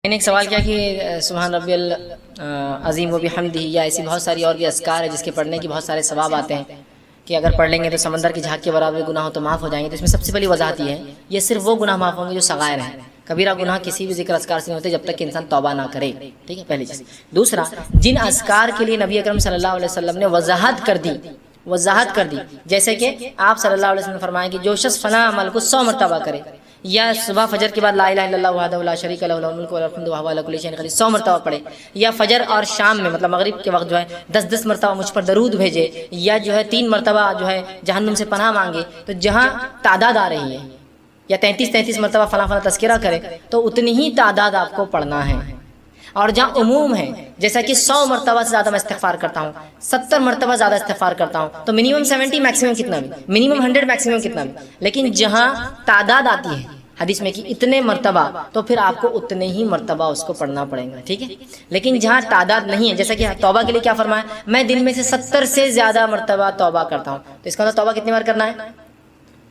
میں نے ایک سوال کیا کہ سبحان ربی العظیم و بحمدہ یا ایسی بہت ساری اور بھی اذکار ہے جس کے پڑھنے کی بہت سارے ثواب آتے ہیں کہ اگر پڑھ لیں گے تو سمندر کی جھاگ کے برابر گناہ ہو تو معاف ہو جائیں گے. تو اس میں سب سے پہلی وضاحت یہ ہے یہ صرف وہ گناہ معاف ہوں گے جو صغائر ہیں. کبیرہ گناہ کسی بھی ذکر اذکار سے نہیں ہوتے جب تک کہ انسان توبہ نہ کرے. ٹھیک ہے پہلی چیز. دوسرا جن اذکار کے لیے نبی اکرم صلی اللہ علیہ وسلم نے وضاحت کر دی جیسے کہ آپ صلی اللہ علیہ وسلم نے فرمایا کہ جو شخص فلاں عمل کو 100 مرتبہ کرے یا صبح فجر کے بعد لا الہ الا اللہ وحدہ لا شریک لہ لہ الملک وله الحمد وهو على كل شيء قدیر 100 مرتبہ پڑھے یا فجر اور شام میں مطلب مغرب کے وقت جو ہے 10 مرتبہ مجھ پر درود بھیجے یا جو ہے 3 مرتبہ جو ہے جہنم سے پناہ مانگے. تو جہاں تعداد آ رہی ہے یا 33 مرتبہ فلاں فلاں تذکرہ کرے تو اتنی ہی تعداد آپ کو پڑھنا ہے. اور جہاں عموم ہے جیسا کہ 100 مرتبہ سے زیادہ میں استغفار کرتا ہوں 70 مرتبہ زیادہ استغفار کرتا ہوں تو منیمم 70 میکسیمم کتنا بھی منیمم 100 میکسیمم کتنا بھی. لیکن جہاں تعداد آتی ہے حدیث میں کہ اتنے مرتبہ تو پھر آپ کو اتنے ہی مرتبہ اس کو پڑھنا پڑیں گا. ٹھیک ہے. لیکن جہاں تعداد نہیں ہے جیسا کہ توبہ کے لیے کیا فرمایا میں دن میں سے 70 سے زیادہ مرتبہ توبہ کرتا ہوں تو اس کا مطلب توبہ کتنی بار کرنا ہے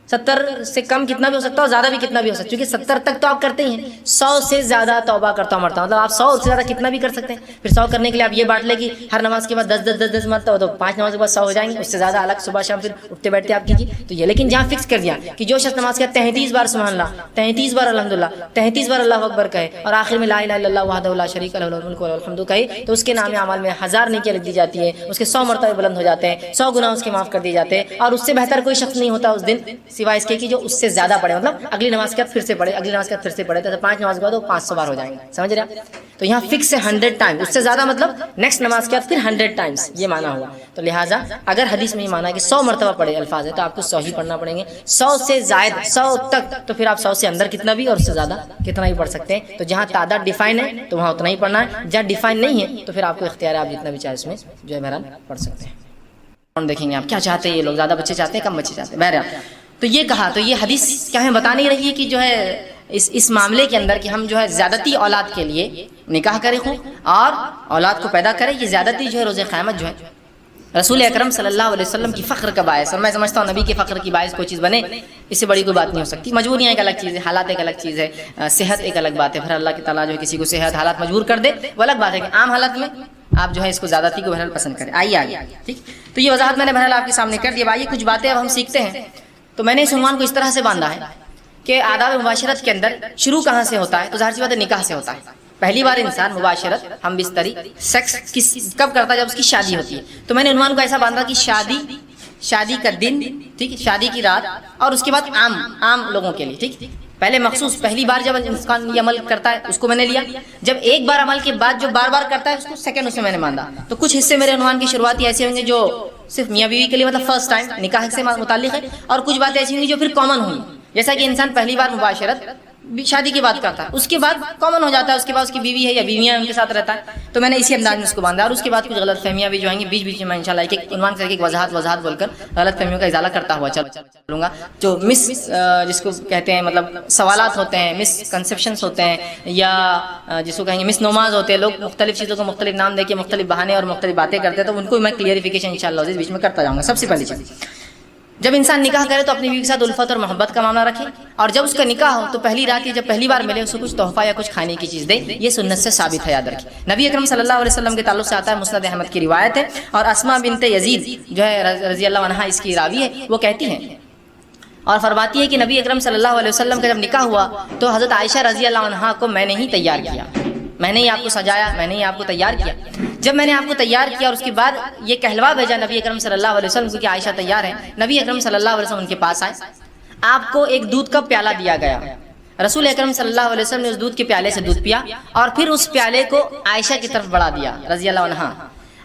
70 سے کم کتنا بھی ہو سکتا ہے اور زیادہ بھی کتنا بھی ہو سکتا ہے کیونکہ 70 تک تو آپ کرتے ہی ہیں. 100 سے زیادہ توبہ کرتا ہوں مرتا مطلب آپ 100 سے زیادہ کتنا بھی کر سکتے ہیں. پھر 100 کرنے کے لیے آپ یہ بانٹ لیں کہ ہر نماز کے بعد 10 مرتبہ تو 5 نماز کے بعد 100 ہو جائیں گے. اس سے زیادہ الگ صبح شام پھر اٹھتے بیٹھتے آپ کیجیے تو یہ. لیکن جہاں فکس کر دیا کہ جو شخص نماز کا 33 بار سبحان اللہ 33 بار الحمدللہ 33 بار اللہ اکبر کہے اور آخر میں لا الہ الا اللہ وحدہ لا شریک لہ لہ الملک وله الحمد کہے تو اس کے نام اعمال میں 1000 نیکیاں لکھ دی جاتی ہے. اس کے 100 مرتبہ بلند ہو جاتے ہیں 100 گناہ اس کے معاف کر دیے جاتے ہیں. اور اس سے بہتر کوئی شخص نہیں ہوتا اس دن سوائے اس کے کہ جو اس سے زیادہ پڑھے مطلب اگلی نماز کے بعد پھر سے پڑھے اگلی نماز کے بعد پھر سے پڑھے تو 5 نماز کے بعد وہ 500 بار ہو جائیں گے. سمجھ رہے آپ. تو یہاں فکس ہے 100 ٹائم اس سے زیادہ مطلب نیکسٹ نماز کے بعد پھر 100 ٹائمز یہ مانا ہوا. تو لہٰذا اگر حدیث میں یہ مانا کہ 100 مرتبہ پڑھے الفاظ ہے تو آپ کو 100 ہی پڑھنا پڑیں گے. 100 سے زائد 100 تک تو پھر آپ 100 سے اندر کتنا بھی اور اس سے زیادہ کتنا ہی پڑھ سکتے ہیں. تو جہاں تعداد ڈیفائن ہے تو وہاں اتنا ہی پڑھنا ہے. جہاں ڈیفائن نہیں ہے تو پھر آپ کو اختیار ہے آپ جتنا بھی چاہے اس میں جو ہے بہرحال پڑھ سکتے ہیں. کون دیکھیں گے آپ کیا چاہتے ہیں یہ لوگ زیادہ بچے چاہتے ہیں کم بچے چاہتے ہیں بہرحال. تو یہ کہا تو یہ حدیث کیا ہمیں بتا نہیں رہی ہے کہ جو ہے اس معاملے کے اندر کہ ہم جو ہے زیادتی اولاد کے لیے نکاح کریں خوب اور اولاد کو پیدا کریں. یہ زیادتی جو ہے روز قیامت جو ہے رسول اکرم صلی اللہ علیہ وسلم کی فخر کا باعث اور میں سمجھتا ہوں نبی کے فخر کی باعث کوئی چیز بنے اس سے بڑی کوئی بات نہیں ہو سکتی. مجبوریاں ایک الگ چیز ہے حالات ایک الگ چیز ہے صحت ایک الگ بات ہے. پھر اللہ کی تعالیٰ جو ہے کسی کو صحت حالات مجبور کر دے وہ الگ بات ہے کہ عام حالت میں آپ جو ہے اس کو زیادتی کو بہرحال پسند کریں. آئیے آگے. ٹھیک. تو یہ وضاحت میں نے بہرحال آپ کے سامنے کر دیا. آئیے کچھ باتیں اب ہم سیکھتے ہیں. تو میں نے اس عنوان کو اس طرح سے باندھا ہے کہ آداب مباشرت کے اندر شروع کہاں سے ہوتا ہے تو ظاہر سی بات ہے نکاح سے ہوتا ہے. پہلی بار انسان مباشرت ہم بستری سیکس کب کرتا ہے جب اس کی شادی ہوتی ہے. تو میں نے عنوان کو ایسا باندھا کہ شادی کا دن ٹھیک ہے شادی کی رات اور اس کے بعد عام لوگوں کے لیے. ٹھیک. پہلے مخصوص پہلی بار جب انسان یہ عمل کرتا ہے اس کو میں نے لیا. جب ایک بار عمل کے بعد جو بار بار کرتا ہے اس کو سیکنڈ اس میں نے باندھا. تو کچھ حصے میرے عنوان کی شروعاتی ایسے ہوں گے جو صرف میاں بیوی کے لیے مطلب فرسٹ ٹائم نکاح سے متعلق ہے اور کچھ باتیں ایسی ہوں گی جو پھر کامن ہوئی جیسا کہ انسان پہلی بار مباشرت شادی کی بات کرتا ہے اس کے بعد کامن ہو جاتا ہے اس کے بعد اس کی بیوی ہے یا بیویاں ان کے ساتھ رہتا ہے. تو میں نے اسی انداز میں اس کو باندھا اور اس کے بعد کچھ غلط فہمیاں بھی جو آئیں گی بیچ میں انشاءاللہ ایک عنوان کر کے ایک وضاحت بول کر غلط فہمیوں کا ازالہ کرتا ہوا چلوں گا. جو جس کو کہتے ہیں مطلب سوالات ہوتے ہیں مس کنسیپشنس ہوتے ہیں یا جس کو کہیں گے مس نماز ہوتے ہیں. لوگ مختلف چیزوں کو مختلف نام دے کے مختلف بہانے اور مختلف باتیں کرتے ہیں تو ان کو میں کلیئریفیکیشن انشاءاللہ بیچ میں کرتا جاؤں گا. سب سے پہلی چیز جب انسان نکاح کرے تو اپنی بیوی کے ساتھ الفت اور محبت کا معاملہ رکھے اور جب اس کا نکاح ہو تو پہلی رات جب پہلی بار ملے اس کو کچھ تحفہ یا کچھ کھانے کی چیز دے. یہ سنت سے ثابت ہے یاد رکھیں. نبی اکرم صلی اللہ علیہ وسلم کے تعلق سے آتا ہے مسند احمد کی روایت ہے اور اسماء بنت یزید جو ہے رضی اللہ عنہا اس کی راوی ہے وہ کہتی ہیں اور فرماتی ہے کہ نبی اکرم صلی اللہ علیہ وسلم کا جب نکاح ہوا تو حضرت عائشہ رضی اللہ عنہا کو میں نے ہی تیار کیا. میں نے ہی آپ کو سجایا میں نے ہی آپ کو تیار کیا. جب میں نے آپ کو تیار کیا اور اس کے بعد یہ کہلوا بھیجا نبی اکرم صلی اللہ علیہ وسلم کیونکہ عائشہ تیار ہے نبی اکرم صلی اللہ علیہ وسلم ان کے پاس آئے. آپ کو ایک دودھ کا پیالہ دیا گیا. رسول اکرم صلی اللہ علیہ وسلم نے اس دودھ کے پیالے سے دودھ پیا اور پھر اس پیالے کو عائشہ کی طرف بڑھا دیا رضی اللہ عنہا.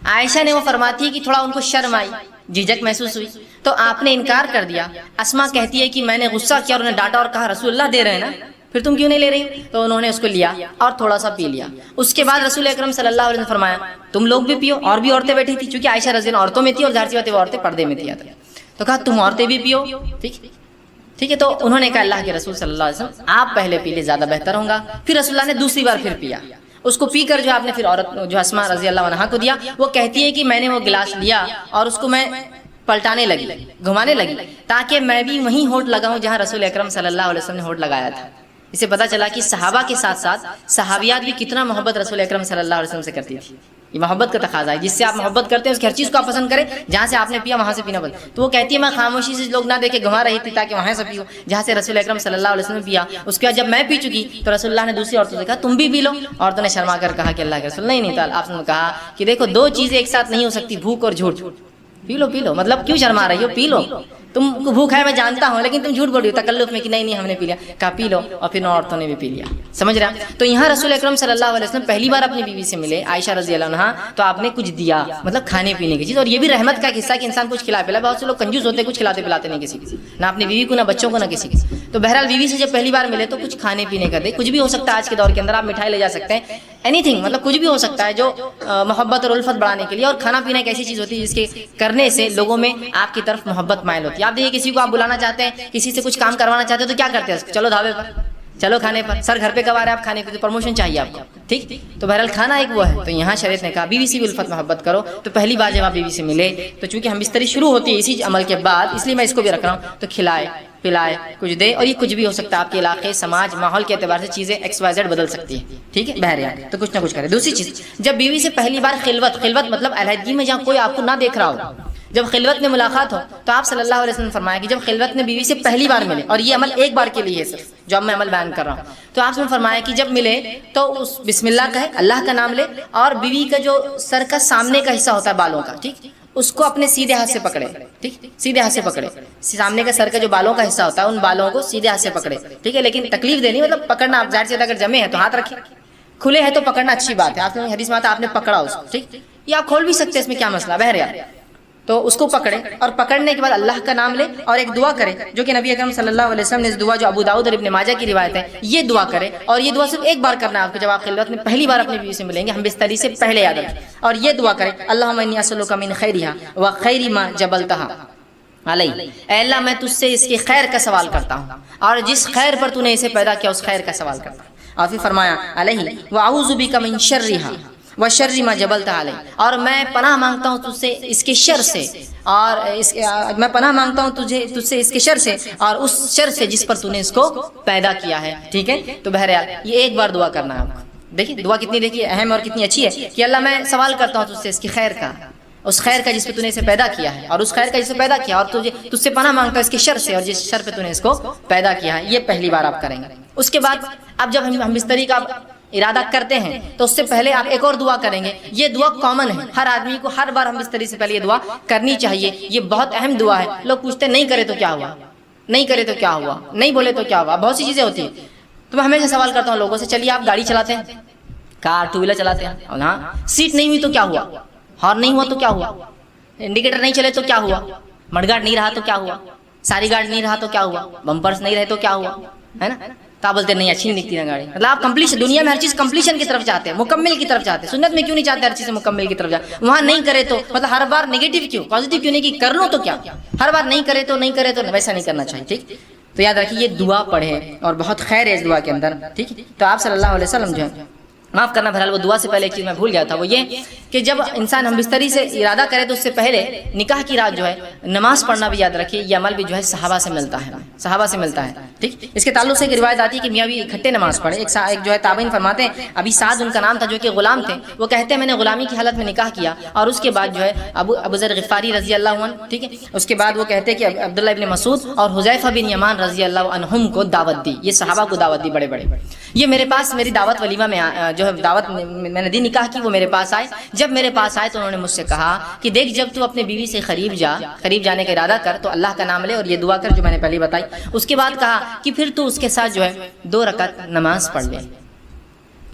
عائشہ نے وہ فرماتی ہے کہ تھوڑا ان کو شرم آئی جھجک محسوس ہوئی تو آپ نے انکار کر دیا. اسماء کہتی ہے کہ میں نے غصہ کیا اور انہیں ڈانٹا اور کہا رسول اللہ دے رہے ہیں نا پھر تم کیوں نہیں لے رہی. تو انہوں نے اس کو لیا اور تھوڑا سا پی لیا. اس کے بعد رسول اکرم صلی اللہ علیہ وسلم نے فرمایا تم لوگ بھی پیو. اور بھی عورتیں بیٹھی تھی چونکہ عائشہ رضی اللہ عورتوں میں تھی اور ظاہر سی بات ہے وہ عورتیں پردے میں تھی تو کہا تم عورتیں بھی پیو. ٹھیک ہے. تو انہوں نے کہا اللہ کے رسول صلی اللہ علیہ وسلم آپ پہلے پی لے زیادہ بہتر ہوگا. پھر رسول اللہ نے دوسری بار پھر پیا. اس کو پی کر جو آپ نے پھر عورت جو اسماء رضی اللہ عنہا کو دیا. وہ کہتی ہے کہ میں نے وہ گلاس لیا اور اس کو میں پلٹانے لگی گھمانے لگی تاکہ میں بھی وہیں ہونٹ لگاؤں جہاں رسول اکرم صلی اللہ علیہ وسلم نے ہونٹ لگایا تھا. اس سے پتہ چلا کہ صحابہ کے ساتھ ساتھ صحابیات بھی کتنا محبت رسول اکرم صلی اللہ علیہ وسلم سے کرتی تھی. یہ محبت کا تقاضا ہے، جس سے آپ محبت کرتے ہیں اس کی ہر چیز کو آپ پسند کریں. جہاں سے آپ نے پیا وہاں سے پینا بند. تو وہ کہتی ہے میں خاموشی سے لوگ نہ دیکھے گھما رہی تھی تاکہ وہاں سے پیو جہاں سے رسول اکرم صلی اللہ علیہ وسلم نے پیا. اس کے بعد جب میں پی چکی تو رسول اللہ نے دوسری عورتوں سے کہا تم بھی پی لو. عورتوں نے شرما کر کہا کہ اللہ کے رسول نہیں تعالیٰ. آپ نے کہا کہ دیکھو دو چیزیں ایک ساتھ نہیں ہو سکتی، بھوک اور جھوٹ. پی لو مطلب کیوں شرما رہی ہو، پی لو. تم کو بھوک ہے میں جانتا ہوں لیکن تم جھوٹ بول رہی ہو تکلف میں کہ نہیں ہم نے پی لیا. کہا پی لو، اور پھر عورتوں نے بھی پی لیا. سمجھ رہے ہیں؟ تو یہاں رسول اکرم صلی اللہ علیہ وسلم پہلی بار اپنی بیوی سے ملے عائشہ رضی اللہ عنہا، تو آپ نے کچھ دیا، مطلب کھانے پینے کی چیز. اور یہ بھی رحمت کا قصہ کہ انسان کچھ کھلا پلا. بہت سے لوگ کنجوس ہوتے ہیں، کچھ کھلاتے پلاتے نہیں کسی کو، نہ اپنی بیوی کو نہ بچوں کو نہ کسی کو. تو بہرحال بیوی سے جب پہلی بار ملے تو کچھ کھانے پینے کا دے. کچھ بھی ہو سکتا ہے آج کے دور کے اندر، آپ مٹھائی لے جا سکتے ہیں، اینی تھنگ، مطلب کچھ بھی ہو سکتا ہے جو محبت اور الفت بڑھانے کے لیے. اور کھانا پینا ایک ایسی چیز ہوتی ہے جس کے کرنے سے لوگوں میں آپ کی طرف محبت مائل ہوتی ہے. آپ دیکھیے کسی کو آپ بلانا چاہتے ہیں، کسی سے کچھ کام کروانا چاہتے ہیں تو کیا کرتے ہیں؟ چلو ڈھابے پر، چلو کھانے پر. سر گھر پہ کب آ رہے ہیں آپ کھانے پہ؟ تو پروموشن چاہیے آپ کو، ٹھیک. تو بہرحال کھانا ایک وہ ہے. تو یہاں شریعت نے کہا بیوی سے بھی الفت محبت کرو. تو پہلی بار جب آپ بیوی سے ملے تو چونکہ ہم بستری شروع ہوتی ہے اسی عمل کے بعد، اس لیے میں اس کو بھی رکھ رہا ہوں. تو کھلائے پلائے کچھ دے. اور یہ کچھ بھی ہو سکتا ہے، آپ کے علاقے سماج ماحول کے اعتبار سے چیزیں XYZ بدل سکتی ہیں، ٹھیک ہے. بہرحال تو کچھ نہ کچھ کرے. دوسری چیز، جب بیوی سے پہلی بار خلوت مطلب علیحدگی میں جہاں کوئی آپ کو نہ دیکھ رہا ہو، جب خلوت میں ملاقات ہو، تو آپ صلی اللہ علیہ وسلم نے فرمایا کہ جب خلوت میں بیوی سے پہلی بار ملے، اور یہ عمل ایک بار کے لیے ہے صرف جو اب میں عمل بیان کر رہا ہوں، تو آپ نے فرمایا کہ جب ملے تو اس بسم اللہ کہے، اللہ کا نام لے، اور بیوی کا جو سر کا سامنے کا حصہ ہوتا ہے بالوں کا، ٹھیک، اس کو اپنے سیدھے ہاتھ سے پکڑے. ٹھیک، سیدھے ہاتھ سے پکڑے. سامنے کا سر کا جو بالوں کا حصہ ہوتا ہے ان بالوں کو سیدھے ہاتھ سے پکڑے. ٹھیک ہے، لیکن تکلیف دینی مطلب پکڑنا. آپ ظاہر سے اگر جمے ہیں تو ہاتھ رکھیں، کھلے ہیں تو پکڑنا اچھی بات ہے. آپ نے حدیث میں آتا آپ نے پکڑا اس کو، ٹھیک، یا آپ کھول بھی سکتے ہیں، اس میں کیا مسئلہ. بہرحال تو اس کو پکڑے، اور پکڑنے کے بعد اللہ کا نام لے اور ایک دعا کرے جو کہ نبی اکرم صلی اللہ علیہ وسلم نے اس دعا جو ابو داؤد اور ابن ماجہ کی روایت ہے، یہ دعا کرے. اور یہ دعا صرف ایک بار کرنا ہے آپ کو جب آپ خلوت میں پہلی بار اپنی بیوی سے ملیں گے، ہم بستری سے پہلے یاد رکھیں. اور یہ دعا کرے اللہم انی اسألک من خیرہا وخیر ما جبلتہا علیہ، اے اللہ میں تجھ سے اس کے خیر کا سوال کرتا ہوں اور جس خیر پر تو نے اسے پیدا کیا اس خیر کا سوال کرتا ہوں. اور پھر فرمایا علیہ واعوذ بک من شرہا وشر ما جبلتہا علیہ، اور میں پناہ مانگتا ہوں تجھ سے اس کے شر سے، اور میں پناہ مانگتا ہوں تجھ سے اس کے شر سے اور اس شر سے جس پر تو نے اس کو پیدا کیا ہے. ٹھیک ہے، تو بہرحال یہ ایک بار دعا کرنا ہے آپ کو. دیکھیے دعا کتنی دیکھیے اہم اور کتنی اچھی ہے کہ اللہ میں سوال کرتا ہوں تجھ سے اس کی خیر کا، اس خیر کا جس پہ تو نے اسے پیدا کیا ہے، اور اس خیر کا جسے پیدا کیا، اور تجھ سے پناہ مانگتا ہوں اس کے شر سے اور جس شر پہ تو نے اس کو پیدا کیا ہے. یہ پہلی بار آپ کریں گے. اس کے بعد اب جب ہم بستری کا ارادہ کرتے ہیں تو اس سے پہلے آپ ایک اور دعا کریں گے. یہ دعا کامن ہے، ہر آدمی کو ہر بار ہم بستری سے پہلے یہ دعا کرنی چاہیے. یہ بہت اہم دعا ہے. لوگ پوچھتے ہیں نہیں کرے تو کیا ہوا، نہیں کرے تو کیا ہوا، نہیں بولے تو کیا ہوا، بہت سی چیزیں ہوتی ہیں. تو میں ہمیشہ سوال کرتا ہوں لوگوں سے، چلیے آپ گاڑی چلاتے ہیں، کار ٹو ویلر چلاتے ہیں، اور ہاں سیٹ نہیں ہوئی تو کیا ہوا، ہارن نہیں ہوا تو کیا ہوا، انڈیکیٹر نہیں چلے تو کیا ہوا، مڈگارڈ نہیں رہا تو کیا ہوا، ساری گاڑی نہیں رہا تو کیا ہوا، بمپرس نہیں رہے تو کیا ہوا، ہے نا. تو آپ بولتے نہیں اچھی نہیں دکھتی نا گاڑی. مطلب آپ کمپلیشن، دنیا میں ہر چیز کمپلیشن کی طرف چاہتے ہیں، مکمل کی طرف چاہتے ہیں. سنت میں کیوں نہیں چاہتے ہر چیز مکمل کی طرف جائے؟ وہاں نہیں کرے تو مطلب ہر بار نیگیٹو کیوں، پازیٹیو کیوں نہیں کہ کر لو تو کیا، ہر بار نہیں کرے تو ویسا نہیں کرنا چاہیے. ٹھیک، تو یاد رکھیے یہ دعا پڑھے اور بہت خیر ہے اس دعا کے اندر. ٹھیک، تو آپ صلی اللہ علیہ وسلم جو ہے، معاف کرنا بہرحال وہ دعا سے پہلے ایک چیز میں بھول گیا تھا، وہ یہ کہ جب انسان ہم بستری سے ارادہ کرے تو اس سے پہلے نکاح کی رات جو ہے نماز پڑھنا بھی یاد رکھیے. یہ عمل بھی جو ہے صحابہ سے ملتا ہے، صحابہ سے ملتا ہے. ٹھیک، اس کے تعلق سے ایک روایت آتی ہے کہ میاں بھی اکٹھے نماز پڑھے. ایک جو ہے تابعین فرماتے ہیں، ابھی سعد ان کا نام تھا جو کہ غلام تھے، وہ کہتے ہیں میں نے غلامی کی حالت میں نکاح کیا اور اس کے بعد جو ہے ابو ذر غفاری رضی اللہ عنہ، ٹھیک ہے، اس کے بعد وہ کہتے ہیں کہ عبداللہ ابن مسعود اور حذیفہ بن یمان رضی اللہ عنہم کو دعوت دی. یہ صحابہ کو دعوت دی بڑے بڑے. یہ میرے پاس میری دعوت ولیمہ میں جو ہے دعوت میں نے دی نکاح کی، وہ میرے پاس آئے. جب میرے پاس آئے تو انہوں نے مجھ سے کہا کہ دیکھ جب تو اپنے بیوی سے قریب جانے کا ارادہ کر تو اللہ کا نام لے اور یہ دعا کر جو میں نے پہلے بتائی. اس کے بعد کہا کہ پھر تو اس کے ساتھ جو ہے 2 رکعت نماز پڑھ لے.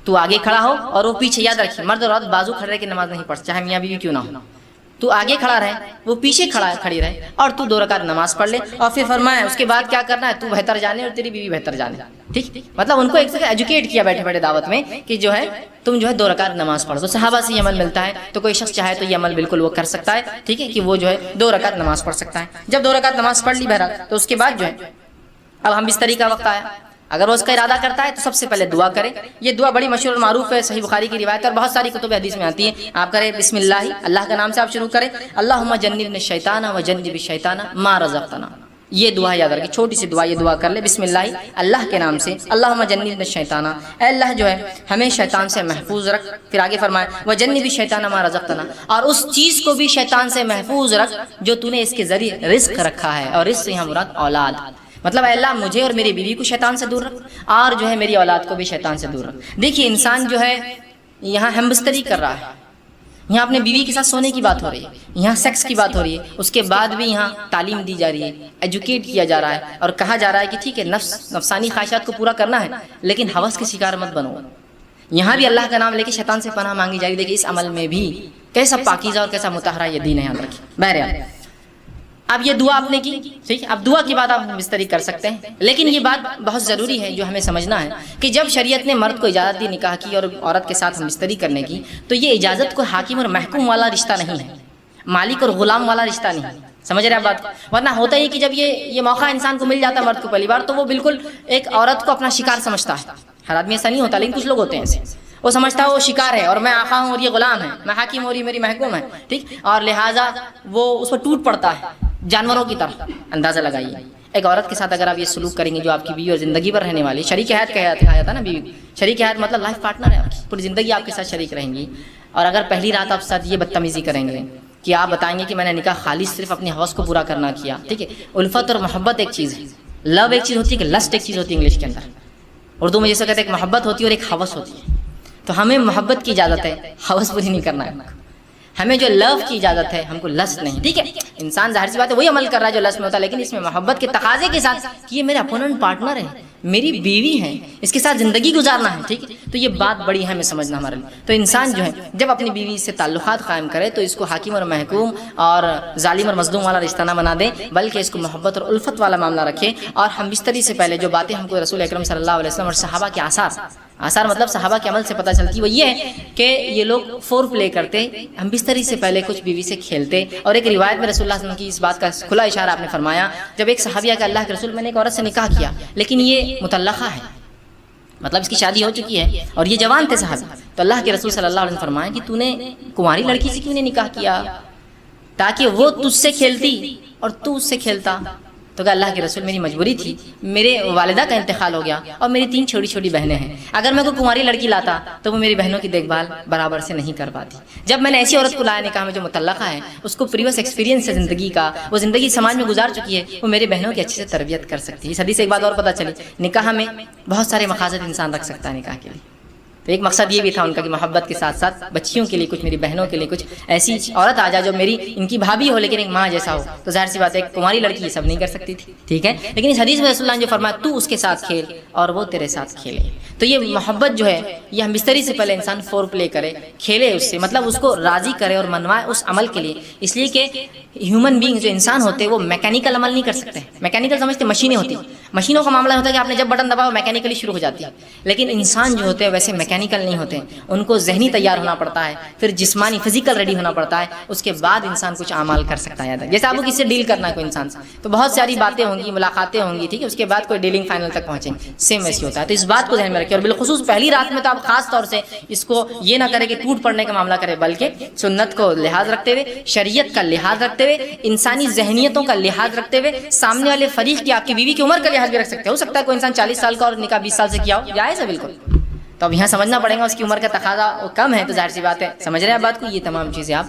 تو آگے کھڑا ہو اور وہ پیچھے. یاد رکھیے مرد اور عورت بازو کھڑے کے نماز نہیں پڑھ، چاہے میاں بیوی کیوں نہ ہو. تو آگے کھڑا رہے، وہ پیچھے کھڑی رہے اور تو 2 رکعت نماز پڑھ لے. اور پھر فرمایا اس کے بعد کیا کرنا ہے، تو بہتر جانے اور تیری بیوی بہتر جانے. ٹھیک، مطلب ان کو ایک جگہ ایجوکیٹ کیا بیٹھے بیٹھے دعوت میں کہ جو ہے تم جو ہے 2 رکعت نماز پڑھو. تو صحابہ سے یہ عمل ملتا ہے، تو کوئی شخص چاہے تو یہ عمل بالکل وہ کر سکتا ہے. ٹھیک ہے، کہ وہ جو ہے 2 رکعت نماز پڑھ سکتا ہے. جب 2 رکعت نماز پڑھ لی بہرحال تو اس کے بعد جو ہے اب ہم بستری کا وقت آیا. اگر وہ اس کا ارادہ کرتا ہے تو سب سے پہلے دعا کرے. یہ دعا بڑی مشہور اور معروف ہے، صحیح بخاری کی روایت اور بہت ساری کتب حدیث میں آتی ہے. آپ کریں بسم اللہ، اللہ کا نام سے آپ شروع کریں. اللہم جنبنا الشیطان وجنب الشیطان ما رزقتنا. یہ دعا یاد رکھیں، چھوٹی سی دعا، یہ دعا کر لے بسم اللہ، اللہ کے نام سے، اللہم جنبنا الشیطان، اے اللہ جو ہے ہمیں شیطان سے محفوظ رکھ. پھر آگے فرمائے وجنب الشیطان ما رزقتنا، اور اس چیز کو بھی شیطان سے محفوظ رکھ جو تو نے اس کے ذریعے رزق رکھا ہے، اور رزق سے یہاں مراد اولاد، مطلب اے اللہ مجھے اور میری بیوی کو شیطان سے دور رکھ، اور جو ہے میری اولاد کو بھی شیطان سے دور رکھ. دیکھیے انسان جو ہے یہاں ہم بستری کر رہا ہے، یہاں اپنے بیوی کے ساتھ سونے کی بات ہو رہی ہے، یہاں سیکس کی بات ہو رہی ہے، اس کے بعد بھی یہاں تعلیم دی جا رہی ہے، ایجوکیٹ کیا جا رہا ہے، اور کہا جا رہا ہے کہ ٹھیک ہے نفسانی خواہشات کو پورا کرنا ہے لیکن ہوس کے شکار مت بنو. یہاں بھی اللہ کا نام لے کے شیطان سے پناہ مانگی جا رہی ہے. دیکھیے اس عمل میں بھی کیسا پاکیزہ اور کیسا مطہرہ یہ دین ہے، یاد رکھیں. بہرحال اب یہ دعا آپ نے کی، ٹھیک ہے، اب دعا کے بعد آپ بستری کر سکتے ہیں. لیکن یہ بات بہت ضروری ہے جو ہمیں سمجھنا ہے کہ جب شریعت نے مرد کو اجازت دی نکاح کی اور عورت کے ساتھ بستری کرنے کی، تو یہ اجازت کو حاکم اور محکوم والا رشتہ نہیں ہے، مالک اور غلام والا رشتہ نہیں ہے. سمجھ رہے ہیں آپ بات؟ ورنہ ہوتا ہی کہ جب یہ موقع انسان کو مل جاتا ہے مرد کو پہلی بار، تو وہ بالکل ایک عورت کو اپنا شکار سمجھتا ہے. ہر آدمی ایسا نہیں ہوتا لیکن کچھ لوگ ہوتے ہیں ایسے، وہ سمجھتا ہے وہ شکار ہے اور میں آقا ہوں اور یہ غلام ہے، میں حاکم اور یہ میری محکوم ہے، ٹھیک، اور لہٰذا وہ اس پر ٹوٹ پڑتا ہے جانوروں کی طرح. اندازہ لگائیے ایک عورت کے ساتھ اگر آپ یہ سلوک کریں گے جو آپ کی بیوی اور زندگی پر رہنے والی شریک حیات کہا جاتا ہے نا، بیوی شریک حیات مطلب لائف پارٹنر ہے آپ کی، پوری زندگی آپ کے ساتھ شریک رہیں گی. اور اگر پہلی رات آپ ساتھ یہ بدتمیزی کریں گے کہ آپ بتائیں گے کہ میں نے نکاح خالص صرف اپنی ہوس کو پورا کرنا کیا، ٹھیک ہے. الفت اور محبت ایک چیز ہے، لو ایک چیز ہوتی ہے کہ لسٹ ایک چیز ہوتی ہے انگلش کے اندر، اردو میں جیسے کہتے ہیں ایک محبت ہوتی ہے اور ایک ہوس ہوتی ہے. تو ہمیں محبت کی اجازت ہے، ہوس پوری نہیں کرنا ہے. ہمیں جو لو کی اجازت ہے، ہم کو لسٹ نہیں، ٹھیک ہے. انسان ظاہر سی بات ہے وہی عمل کر رہا ہے جو لسٹ میں ہوتا ہے، لیکن اس میں محبت کے تقاضے کے ساتھ کہ یہ میرا اپوننٹ پارٹنر ہے، میری بیوی ہے، اس کے ساتھ زندگی گزارنا ہے، ٹھیک ہے. تو یہ بات بڑی ہے ہمیں سمجھنا ہمارے لیے. تو انسان جو ہے جب اپنی بیوی سے تعلقات قائم کرے تو اس کو حاکم اور محکوم اور ظالم اور مظلوم والا رشتہ نہ بنا دے، بلکہ اس کو محبت اور الفت والا معاملہ رکھے. اور ہم بستری سے پہلے جو باتیں ہم کو رسول اکرم صلی اللہ علیہ وسلم اور صحابہ کے آثار مطلب صحابہ کے عمل سے پتہ چلتی، وہ یہ ہے کہ یہ لوگ فور پلے کرتے، ہم بستری سے پہلے کچھ بیوی سے کھیلتے. اور ایک روایت میں رسول اللہ صلی اللہ علیہ وسلم کی اس بات کا کھلا اشارہ آپ نے فرمایا، جب ایک صحابیہ کہ اللہ کے رسول میں نے ایک عورت سے نکاح کیا لیکن یہ مطلقہ ہے، مطلب اس کی شادی ہو چکی ہے اور یہ جوان تھے صحابی. تو اللہ کے رسول صلی اللہ علیہ وسلم فرمایا کہ تو نے کنواری لڑکی سے کیوں نہیں نکاح کیا تاکہ وہ تجھ سے کھیلتی اور تو اس سے کھیلتا. تو کہ اللہ کے رسول میری مجبوری تھی، میرے والدہ کا انتقال ہو گیا اور میری 3 چھوٹی چھوٹی بہنیں ہیں، اگر میں کوئی کنواری لڑکی لاتا تو وہ میری بہنوں کی دیکھ بھال برابر سے نہیں کر پاتی. جب میں نے ایسی عورت کو لایا نکاح میں جو مطلقہ ہے، اس کو پریویس ایکسپیرینس ہے زندگی کا، وہ زندگی سماج میں گزار چکی ہے، وہ میری بہنوں کی اچھے سے تربیت کر سکتی ہے. اس حدیث سے ایک بات اور پتہ چلی، نکاح میں بہت سارے مقاصد انسان رکھ سکتا ہے نکاح کے لیے. تو ایک مقصد یہ بھی تھا ان کا کہ محبت کے ساتھ ساتھ بچیوں کے لیے کچھ، میری بہنوں کے لیے کچھ ایسی عورت آ جائے جو میری ان کی بھابھی ہو لیکن ایک ماں جیسا ہو. تو ظاہر سی بات ہے ایک کماری لڑکی یہ سب نہیں کر سکتی تھی، ٹھیک ہے. لیکن اس حدیث میں رسول اللہ نے جو فرمایا تو اس کے ساتھ کھیل اور وہ تیرے ساتھ کھیلے. تو یہ محبت جو ہے یہ ہم بستری سے پہلے انسان فور پلے کرے، کھیلے اس سے، مطلب اس کو راضی کرے اور منوائے اس عمل کے لیے. اس لیے کہ ہیومن بینگ جو انسان ہوتے ہیں وہ میکینیکل عمل نہیں کر سکتے. میکینیکل سمجھتے مشینیں ہوتی ہیں، مشینوں کا معاملہ ہوتا ہے کہ آپ نے جب بٹن دبایا میکینیکلی شروع ہو جاتی ہے. لیکن انسان جو ہوتے ہیں ویسے میکینیکل نہیں ہوتے، ان کو ذہنی تیار ہونا پڑتا ہے، پھر جسمانی فزیکل ریڈی ہونا پڑتا ہے، اس کے بعد انسان کچھ اعمال کر سکتا ہے. جیسے آپ کو کس سے ڈیل کرنا ہے کوئی انسان سے، تو بہت ساری باتیں ہوں گی، ملاقاتیں ہوں گی، ٹھیک ہے، اس کے بعد کوئی ڈیلنگ فائنل تک پہنچیں گے. سیم ایسی ہوتا ہے. تو اس بات کو ذہن میں رکھیں اور بالخصوص پہلی رات میں تو آپ خاص طور سے اس کو یہ نہ کریں کہ ٹوٹ پڑنے کا معاملہ کرے، بلکہ سنت کو لحاظ رکھتے ہوئے، شریعت کا لحاظ رکھتے ہوئے، انسانی ذہنیتوں کا لحاظ رکھتے ہوئے، سامنے والے فریق کی، آپ کی بیوی کی عمر کا لحاظ بھی رکھ سکتے ہیں. ہو سکتا ہے کوئی انسان 40 سال کا اور نکاح 20 سال سے کیا ہو، جائز ہے بالکل. تو اب یہاں سمجھنا پڑے گا اس کی عمر کا تقاضا کم ہے، تو ظاہر سی بات ہے سمجھ رہے ہیں بات کو. یہ تمام چیزیں آپ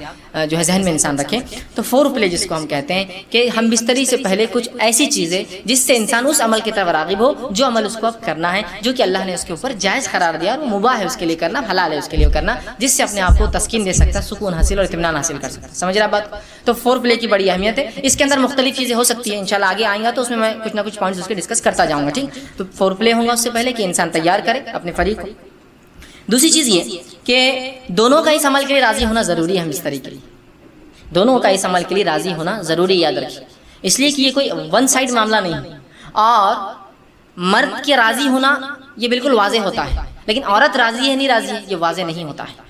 جو ہے ذہن میں انسان رکھیں. تو فور پلے جس کو ہم کہتے ہیں کہ ہم بستری سے پہلے کچھ ایسی چیزیں جس سے انسان اس عمل کی طرف راغب ہو جو عمل اس کو اب کرنا ہے، جو کہ اللہ نے اس کے اوپر جائز قرار دیا اور مباح ہے اس کے لیے کرنا، حلال ہے اس کے لیے کرنا، جس سے اپنے آپ کو تسکین دے سکتا ہے، سکون حاصل اور اطمینان حاصل کر سکتا ہے. سمجھ رہا بات. تو فور پلے کی بڑی اہمیت ہے. اس کے اندر مختلف چیزیں ہو سکتی ہیں، انشاءاللہ آگے آئیں گا تو اس میں کچھ نہ کچھ پوائنٹس اس کے ڈسکس کرتا جاؤں گا، ٹھیک. تو فور پلے ہوگا اس سے پہلے کہ انسان تیار کرے اپنے فریق کو. دوسری چیز یہ کہ دونوں کا اس عمل کے لیے راضی ہونا ضروری ہے. ہم اس طریقے دونوں کا اس عمل کے لیے راضی ہونا ضروری، یاد رکھیے، اس لیے کہ یہ کوئی ون سائڈ معاملہ نہیں ہے. اور مرد کے راضی ہونا یہ بالکل واضح ہوتا ہے، لیکن عورت راضی ہے نہیں راضی ہے یہ واضح نہیں ہوتا ہے.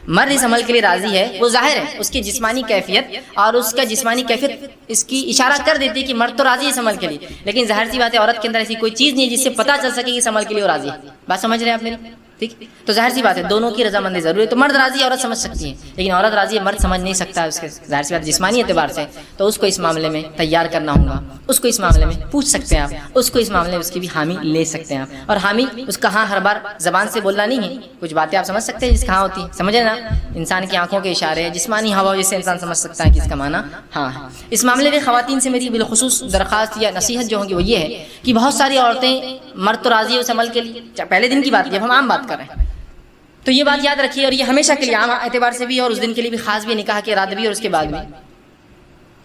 مرد اس عمل کے لیے راضی ہے، وہ ظاہر ہے اس کی جسمانی کیفیت اور اس کا جسمانی کیفیت اس کی اشارہ کر دیتی ہے کہ مرد تو راضی ہے اس عمل کے لیے، لیکن ظاہر سی بات ہے عورت کے اندر ایسی کوئی چیز نہیں ہے جس سے پتہ چل سکے کہ اس عمل کے لیے وہ راضی ہے. بات سمجھ رہے ہیں آپ میری؟ ٹھیک. تو ظاہر سی بات ہے دونوں کی رضامندی ضروری ہے. تو مرد راضی عورت سمجھ سکتی ہے، لیکن عورت راضی ہے مرد سمجھ نہیں سکتا ہے. اس کے ظاہر سی بات جسمانی اعتبار سے تو اس کو اس معاملے میں تیار کرنا ہوگا، اس کو اس معاملے میں پوچھ سکتے ہیں آپ، اس کو اس معاملے میں اس کی بھی حامی لے سکتے ہیں آپ. اور حامی اس کا ہاں ہر بار زبان سے بولنا نہیں ہے، کچھ باتیں آپ سمجھ سکتے ہیں جس کا ہاں ہوتی ہے، سمجھے نا. انسان کی آنکھوں کے اشارے، جسمانی ہوا جس سے انسان سمجھ سکتا ہے کہ اس کا معنی ہاں ہے. اس معاملے میں خواتین سے میری بالخصوص درخواست یا نصیحت جو ہوگی وہ یہ ہے کہ بہت ساری عورتیں مرد تو راضی ہے اس عمل کے لیے، پہلے دن کی بات ہے، جب ہم عام بات کر رہے ہیں تو یہ بات یاد رکھیے، اور یہ ہمیشہ کے لیے عام اعتبار سے بھی اور اس دن کے لیے بھی خاص بھی، نکاح کے ارادے بھی اور اس کے بعد بھی،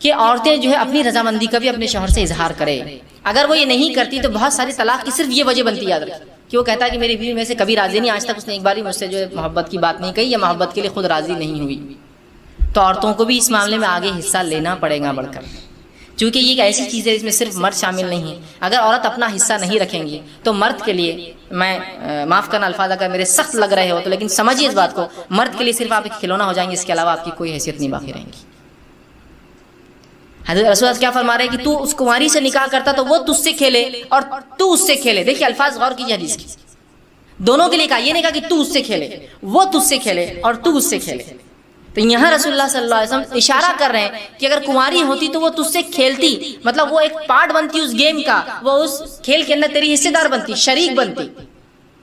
کہ عورتیں جو ہے اپنی رضامندی کا بھی اپنے شوہر سے اظہار کرے. اگر وہ یہ نہیں کرتی تو بہت ساری طلاق کی صرف یہ وجہ بنتی ہے، یاد رکھیے، کہ وہ کہتا ہے کہ میری بیوی میں سے کبھی راضی نہیں، آج تک اس نے ایک بار بھی مجھ سے جو ہے محبت کی بات نہیں کہی یا محبت کے لیے خود راضی نہیں ہوئی. تو عورتوں کو بھی اس معاملے میں آگے حصہ لینا پڑے گا بڑھ کر، چونکہ یہ ایک ایسی چیز ہے جس میں صرف مرد شامل نہیں ہے. اگر عورت اپنا حصہ نہیں رکھیں گی تو مرد کے لیے، میں معاف کرنا الفاظ اگر میرے سخت لگ رہے ہو تو، لیکن سمجھیے اس بات کو، مرد کے لیے صرف آپ ایک کھلونا ہو جائیں گے، اس کے علاوہ آپ کی کوئی حیثیت نہیں باقی رہیں گی. حضرت رسول اللہ کیا فرما رہے ہیں کہ تو اس کنواری سے نکاح کرتا تو وہ تجھ سے کھیلے اور تو اس سے کھیلے. دیکھیے الفاظ غور کیجیے حدیث کی، دونوں کے لیے کہا، یہ نہیں کہا کہ تو اس سے کھیلے، وہ تجھ سے کھیلے اور تو اس سے کھیلے. تو یہاں رسول اللہ صلی اللہ علیہ وسلم اشارہ کر رہے ہیں کہ اگر کنواری ہوتی تو وہ تجھ سے کھیلتی، مطلب وہ ایک پارٹ بنتی اس گیم کا، وہ اس کھیل کے اندر تیری حصے دار بنتی، شریک بنتی.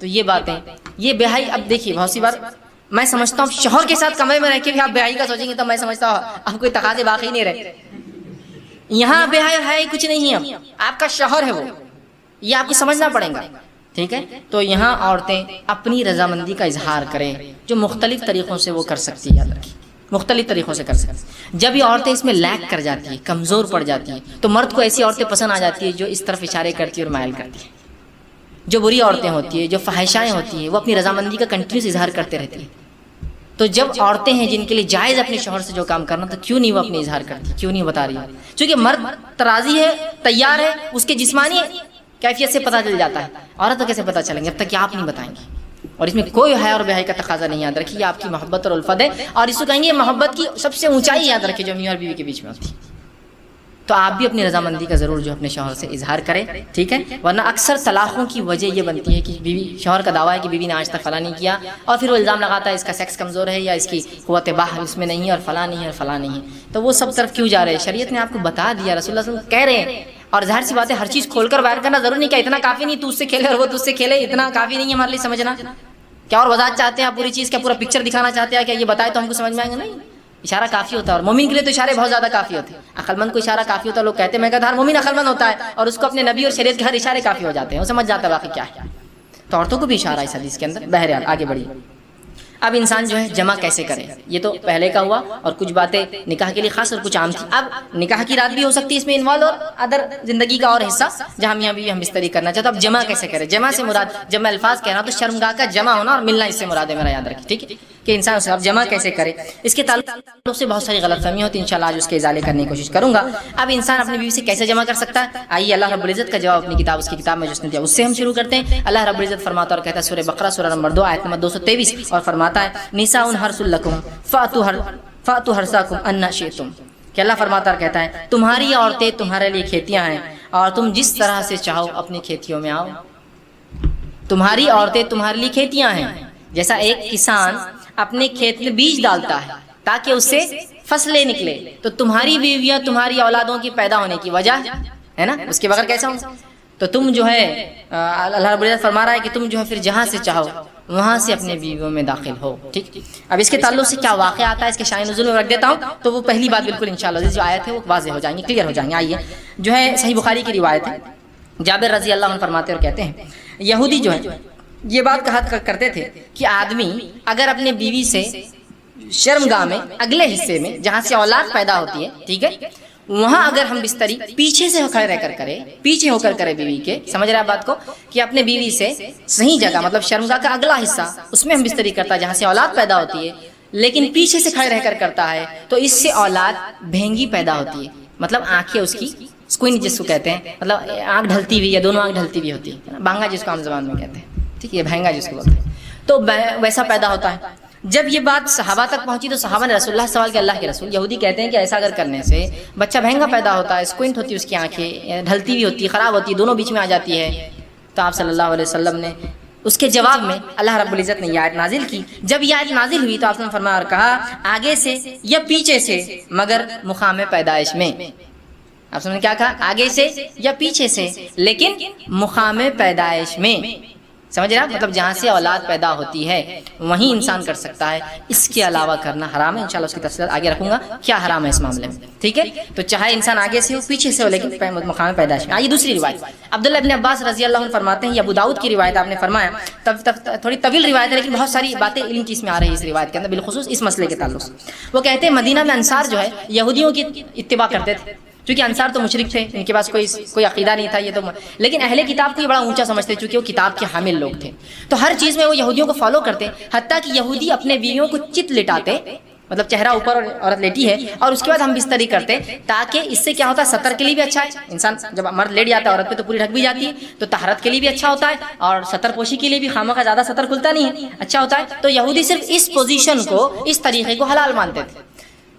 تو یہ باتیں، یہ بے حیائی، اب دیکھیے بہت سی بار میں سمجھتا ہوں شوہر کے ساتھ کمرے میں رہ کے بھی آپ بے حیائی کا سوچیں گے تو میں سمجھتا ہوں آپ کوئی تقاضے باقی نہیں رہے. یہاں بے حیائی کچھ نہیں ہے، آپ کا شوہر ہے وہ، یہ آپ کو سمجھنا پڑے گا. ٹھیک ہے. تو یہاں عورتیں اپنی رضامندی کا اظہار کریں جو مختلف طریقوں سے وہ کر سکتی ہے، یاد رکھیے مختلف طریقوں سے کر سکتی. جب یہ عورتیں اس میں لیک کر جاتی ہیں، کمزور پڑ جاتی ہیں، تو مرد کو ایسی عورتیں پسند آ جاتی ہیں جو اس طرف اشارے کرتی ہیں اور مائل کرتی ہیں. جو بری عورتیں ہوتی ہیں، جو فحشائیں ہوتی ہیں، وہ اپنی رضامندی کا کنٹینیوس اظہار کرتے رہتی ہیں. تو جب عورتیں ہیں جن کے لیے جائز اپنے شوہر سے جو کام کرنا، تو کیوں نہیں وہ اپنے اظہار کرتی، کیوں نہیں بتا رہی ہے؟ چونکہ مرد راضی ہے، تیار ہے، اس کے جسمانی کیفیت سے پتہ چل جاتا ہے. عورت کو کیسے پتہ چلیں گے جب تک کہ آپ نہیں بتائیں گے؟ اور اس میں کوئی حیا اور بے حیائی کا تقاضا نہیں. یاد رکھیے آپ کی محبت اور الفت ہے، اور اس کو کہیں گے محبت کی سب سے اونچائی، یاد رکھیے جو میاں اور بیوی کے بیچ میں ہوتی ہے. تو آپ بھی اپنی رضامندی کا ضرور جو اپنے شوہر سے اظہار کریں. ٹھیک ہے. ورنہ اکثر طلاقوں کی وجہ یہ بنتی ہے کہ بیوی، شوہر کا دعویٰ ہے کہ بیوی نے آج تک فلاں نہیں کیا، اور پھر وہ الزام لگاتا ہے اس کا سیکس کمزور ہے یا اس کی قوت باہ اس میں نہیں ہے اور فلاں نہیں ہے اور فلاں نہیں ہے. تو وہ سب طرف کیوں جا رہے ہیں؟ شریعت نے آپ کو بتا دیا، رسول اللہ صلی اللہ علیہ وسلم کہہ رہے ہیں. اور ظاہر سی بات ہے ہر چیز کھول کر بیان کرنا ضروری نہیں، کہ اتنا کافی نہیں تو اس سے کھیلے اور وہ تجھ سے کھیلے، اتنا کافی نہیں ہے ہمارے لیے سمجھنا. کیا اور وضاحت چاہتے ہیں آپ؟ پوری چیز کا پورا پکچر دکھانا چاہتے ہیں؟ کیا یہ بتائے تو ہم کو سمجھ میں آئیں گے؟ نہیں، اشارہ کافی ہوتا ہے. اور مومن کے لیے تو اشارے بہت زیادہ کافی ہوتے ہیں. عقل مند کو اشارہ کافی ہوتا ہے. لوگ کہتے ہیں میں کہتا ہر مومن عقل مند ہوتا ہے، اور اس کو اپنے نبی اور شریعت کے ہر اشارے کافی ہو جاتے ہیں، وہ سمجھ جاتا ہے واقعی کیا ہے. تو عورتوں کو بھی اشارہ ہے اس حدیث کے اندر. بہرحال آگے بڑھیے. اب انسان جو ہے جمع کیسے کرے، یہ تو پہلے کا ہوا، اور کچھ باتیں نکاح کے لیے خاص اور کچھ عام تھی. اب نکاح کی رات بھی ہو سکتی ہے اس میں انوالو، اور ادر زندگی کا اور حصہ جہاں میاں بیوی ہم بستری کرنا چاہتے. اب جمع کیسے کرے؟ جمع سے مراد، جب میں الفاظ کہہ رہا ہوں تو شرمگاہ کا جمع ہونا اور ملنا اس سے مراد ہے میرا، یاد رکھیے. ٹھیک ہے کہ انسان اب جمع کیسے کرے، اس کے تعلق سے بہت ساری غلط فہمیاں ہوتی ہیں. انشاءاللہ آج اس کے ازالے کرنے کی کوشش کروں گا. اب انسان اپنی بیوی سے کیسے جمع کر سکتا ہے؟ آئیے اللہ رب العزت کا جواب اپنی کتاب، اس کی کتاب میں جو اس نے دیا، اس سے ہم شروع کرتے ہیں. اللہ رب العزت فرماتا اور کہتا ہے، سورہ بقرہ سورہ نمبر 2 آیت نمبر 223، اور فرماتا ہے نساء حرث لکم فأتوا حرثکم ان شئتم. کہ اللہ فرماتا اور کہتا ہے تمہاری عورتیں تمہارے لیے کھیتیاں ہیں، اور تم جس طرح سے چاہو اپنی کھیتیوں میں آؤ. تمہاری عورتیں تمہارے لیے کھیتیاں ہیں، جیسا ایک کسان اپنے کھیت میں بیج ڈالتا ہے تاکہ اس سے فصلیں نکلے، تو تمہاری بیویاں تمہاری اولادوں کی پیدا ہونے کی وجہ ہے نا، اس کے بغیر کیسا ہوں؟ تو تم جو ہے اللہ رب العزت فرما رہا ہے کہ تم جو ہے پھر جہاں سے چاہو وہاں سے اپنے بیویوں میں داخل ہو. ٹھیک. اب اس کے تعلق سے کیا واقعہ آتا ہے، اس کے شان نزول میں رکھ دیتا ہوں، تو وہ پہلی بات بالکل انشاءاللہ جو آیت ہے وہ واضح ہو جائیں گی، کلیئر ہو جائیں گے. آئیے جو ہے صحیح بخاری کی روایت ہے، جابر رضی اللہ عنہ فرماتے اور کہتے ہیں یہودی جو ہے یہ بات کہا کرتے تھے کہ آدمی اگر اپنے بیوی سے شرمگاہ میں اگلے حصے میں جہاں سے اولاد پیدا ہوتی ہے، ٹھیک ہے، وہاں اگر ہم بستری پیچھے سے کھڑے رہ کر کرے، پیچھے ہو کر کرے بیوی کے، سمجھ رہے آپ بات کو، کہ اپنے بیوی سے صحیح جگہ مطلب شرمگاہ کا اگلا حصہ اس میں ہم بستری کرتا ہے جہاں سے اولاد پیدا ہوتی ہے، لیکن پیچھے سے کھڑے رہ کر کرتا ہے، تو اس سے اولاد بھینگی پیدا ہوتی ہے. مطلب آنکھیں اس کی سکوئن جس کو کہتے ہیں، مطلب آنکھ ڈھلتی ہوئی یا دونوں آنکھ ڈھلتی ہوئی ہوتی ہے، بھانگا جس کو عام زبان میں کہتے ہیں. ٹھیک ہے، یہ بھینگا جس کو بولتے ہیں، تو ویسا پیدا ہوتا ہے. جب یہ بات صحابہ تک پہنچی تو صحابہ نے رسول اللہ سوال کیا، اللہ کے رسول یہودی کہتے ہیں کہ ایسا اگر کرنے سے بچہ بھینگا پیدا ہوتا ہے، سکوئنٹ ہوتی ہے اس کی آنکھیں، ڈھلتی ہوئی ہوتی ہے، خراب ہوتی ہے، دونوں بیچ میں آ جاتی ہے. تو آپ صلی اللہ علیہ وسلم نے اس کے جواب میں اللہ رب العزت نے یہ آیت نازل کی. جب یہ آیت نازل ہوئی تو آپ نے فرمایا اور کہا آگے سے یا پیچھے سے مگر مقام پیدائش میں. آپ نے کیا کہا؟ آگے سے یا پیچھے سے لیکن مقام پیدائش میں. سمجھ رہا؟ مطلب جہاں سے اولاد پیدا ہوتی ہے وہیں انسان کر سکتا ہے، اس کے علاوہ کرنا حرام ہے. انشاءاللہ اس کی تفصیل آگے رکھوں گا کیا حرام ہے اس معاملے میں. ٹھیک ہے، تو چاہے انسان آگے سے ہو پیچھے سے ہو لیکن مقام پیدائش میں. آئیے دوسری روایت عبداللہ ابن عباس رضی اللہ عنہ فرماتے ہیں، یہ ابو داؤد کی روایت آپ نے فرمایا، تھوڑی طویل روایت ہے لیکن بہت ساری باتیں علم کی اس میں آ رہی ہے اس روایت کے اندر، بالخصوص اس مسئلے کے تعلق سے. وہ کہتے ہیں مدینہ میں انصار جو ہے یہودیوں کی اتباع کرتے تھے، چونکہ انصار تو مشرک تھے، ان کے پاس کوئی عقیدہ نہیں تھا یہ تو، لیکن اہل کتاب کو یہ بڑا اونچا سمجھتے چونکہ وہ کتاب کے حامل لوگ تھے، تو ہر چیز میں وہ یہودیوں کو فالو کرتے. حتیٰ کہ یہودی اپنے بیویوں کو چت لٹاتے، مطلب چہرہ اوپر اور عورت لیٹی ہے اور اس کے بعد ہم بستری کرتے، تاکہ اس سے کیا ہوتا ہے ستر کے لیے بھی اچھا ہے. انسان جب مرد لیٹ جاتا ہے عورت پہ تو پوری ڈھک بھی جاتی ہے، تو طہارت کے لیے بھی اچھا ہوتا ہے اور ستر پوشی کے لیے بھی خامہ کا زیادہ ستر کھلتا نہیں ہے، اچھا ہوتا ہے. تو یہودی صرف اس پوزیشن کو، اس طریقے کو حلال مانتے تھے.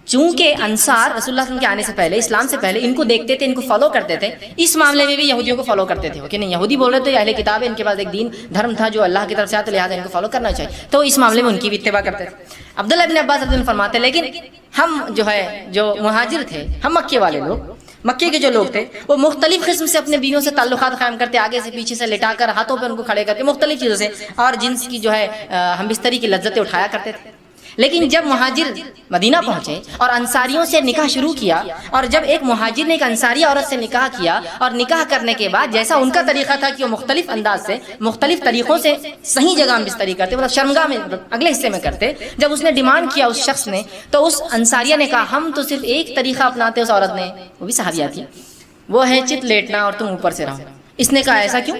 چونکہ انصار رسول اللہ صلی اللہ علیہ وسلم کے آنے سے پہلے، اسلام سے پہلے ان کو دیکھتے تھے، ان کو فالو کرتے تھے، اس معاملے میں بھی یہودیوں کو فالو کرتے تھے کہ نہیں یہودی بول رہے تھے اہل کتاب ہے، ان کے پاس ایک دین دھرم تھا جو اللہ کی طرف سے آتا، لہٰذا ان کو فالو کرنا چاہیے، تو اس معاملے میں ان کی بھی اتباع کرتے تھے. عبداللہ ابن عباس رضی اللہ عنہ فرماتے لیکن ہم جو مہاجر تھے، ہم مکے والے لوگ، مکے کے جو لوگ تھے وہ مختلف قسم سے اپنے بیویوں سے تعلقات قائم کرتے، آگے سے پیچھے سے لٹا کر ہاتھوں پہ ان کو کھڑے کر کے مختلف چیزوں سے، اور جنس کی ہم بستری کی لذتیں اٹھایا کرتے تھے. لیکن جب مہاجر مدینہ پہنچے اور انصاریوں سے نکاح شروع کیا، اور جب ایک مہاجر نے ایک انصاری عورت سے نکاح کیا اور نکاح کرنے کے بعد جیسا ان کا طریقہ تھا کہ وہ مختلف انداز سے، مختلف طریقوں سے صحیح جگہ میں بستری کرتے، مطلب شرمگاہ میں اگلے حصے میں کرتے، جب اس نے ڈیمانڈ کیا اس شخص نے، تو اس انصاریہ نے کہا ہم تو صرف ایک طریقہ اپناتے. اس عورت نے، وہ بھی صحابیہ تھی، وہ ہے چت لیٹنا اور تم اوپر سے رہو. اس نے کہا ایسا کیوں؟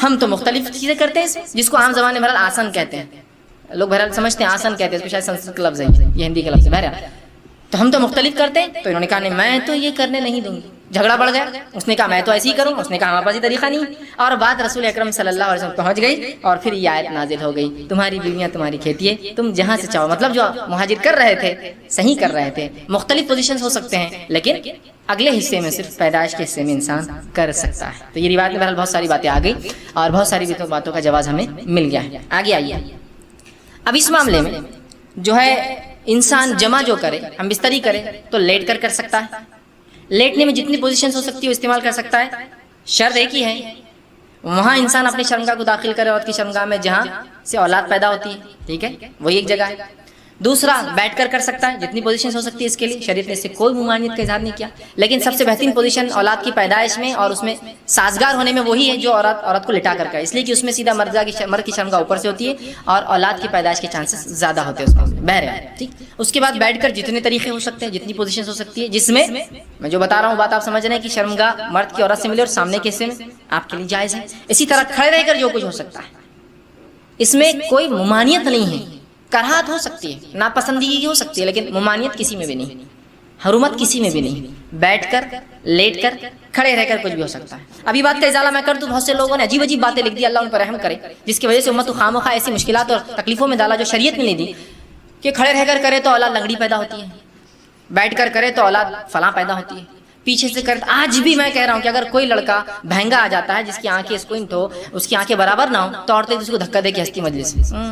ہم تو مختلف چیزیں کرتے ہیں، جس کو عام زبان میں بہرحال آسن کہتے ہیں، لوگ بہرحال سمجھتے ہیں آسن کہتے ہیں، اس کو شاید سنسکرت کا لفظ ہے، یہ ہندی کا لفظ ہے. بہرحال تو ہم تو مختلف کرتے ہیں. تو انہوں نے کہا نہیں میں تو یہ کرنے نہیں دوں گی. جھگڑا بڑھ گیا. اس نے کہا میں تو ایسے ہی کروں. اس نے کہا ہمارے پاس یہ طریقہ نہیں. اور بات رسول اکرم صلی اللہ علیہ وسلم پہنچ گئی اور پھر یہ آیت نازل ہو گئی تمہاری بیویاں تمہاری کھیتی ہے، تم جہاں سے چاہو. مطلب جو مہاجر کر رہے تھے صحیح کر رہے تھے، مختلف پوزیشنز ہو سکتے ہیں لیکن اگلے حصے میں صرف پیدائش کے حصے میں انسان کر سکتا ہے. تو یہ روایت میں بہرحال بہت ساری باتیں آ گئی اور بہت ساری باتوں کا جواز ہمیں مل گیا ہے. آگے آئیے. اب اس معاملے میں جو ہے انسان جمع جو کرے، ہم بستری کرے تو لیٹ کر سکتا ہے. لیٹنے میں جتنی پوزیشنز ہو سکتی ہے وہ استعمال کر سکتا ہے. شرط ایک ہی ہے، وہاں انسان اپنی شرمگاہ کو داخل کرے، عورت کی شرمگاہ میں جہاں سے اولاد پیدا ہوتی ہے، ٹھیک ہے، وہی ایک جگہ ہے. دوسرا بیٹھ کر سکتا ہے، جتنی پوزیشنز ہو سکتی ہے اس کے لیے شریعت نے اس سے کوئی ممانعت کا اظہار نہیں کیا. لیکن سب سے بہترین پوزیشن اولاد کی پیدائش میں اور اس میں سازگار ہونے میں وہی ہے جو عورت کو لٹا کر کا، اس لیے کہ اس میں سیدھا مرد کی شرمگاہ اوپر سے ہوتی ہے اور اولاد کی پیدائش کے چانسز زیادہ ہوتے ہیں اس میں. بہرحال ٹھیک. اس کے بعد بیٹھ کر جتنے طریقے ہو سکتے ہیں، جتنی پوزیشنز ہو سکتی ہے، جس میں میں جو بتا رہا ہوں بات آپ سمجھ رہے ہیں کہ شرمگاہ مرد کی عورت سے ملے اور سامنے کے حصے میں آپ کے لیے جائز ہے. اسی طرح کھڑے رہ کر جو کچھ ہو سکتا ہے، اس میں کوئی ممانعت نہیں ہے. کراہت ہو سکتی ہے، ناپسندیدگی ہو سکتی ہے، لیکن ممانعت کسی میں بھی نہیں، حرمت کسی میں بھی نہیں. بیٹھ کر، لیٹ کر، کھڑے رہ کر کچھ بھی ہو سکتا ہے. ابھی بات کا ازالہ میں کر دوں، بہت سے لوگوں نے عجیب عجیب باتیں لکھ دی، اللہ ان پر رحم کرے، جس کی وجہ سے امت کو خواہ ایسی مشکلات اور تکلیفوں میں ڈالا جو شریعت میں نہیں دی. کہ کھڑے رہ کر کرے تو اولاد لنگڑی پیدا ہوتی ہے، بیٹھ کر کرے تو اولاد فلاں پیدا ہوتی ہے، پیچھے سے کرے. آج بھی میں کہہ رہا ہوں کہ اگر کوئی لڑکا بہنگا آ جاتا ہے جس کی آنکھیں اسکوئنٹ ہو، اس کی آنکھیں برابر نہ ہو، تو عورتیں اس کو دھکا دے کے ہنستی مجلس میں.